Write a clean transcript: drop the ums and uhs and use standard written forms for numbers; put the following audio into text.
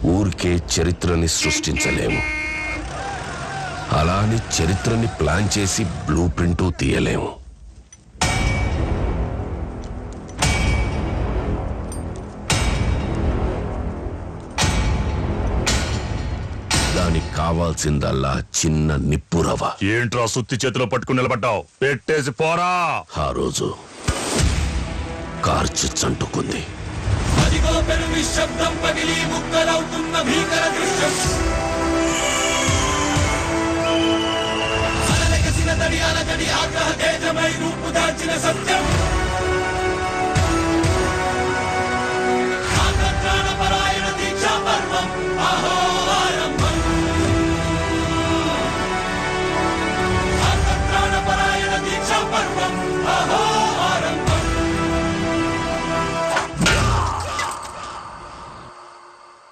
ఊరికే చరిత్రని సృష్టించలేము. అలా అని చరిత్రని ప్లాన్ చేసి బ్లూ ప్రింట్ తీయలేము. దానికి కావాల్సిందల్లా చిన్న నిప్పురవ. ఏంట్రా సుత్తి చేతిలో పట్టుకుని నిలబడ్డావు? పెట్టేసి పోరా. ఆ రోజు కార్చి చంటుకుంది. శబ్దం పగిలి ముక్కలవుతున్న భీకర దృశ్యం. అలలెగసిన తడి అలజడి ఆగ్రహ తేజమై రూపు దాల్చిన సత్యం.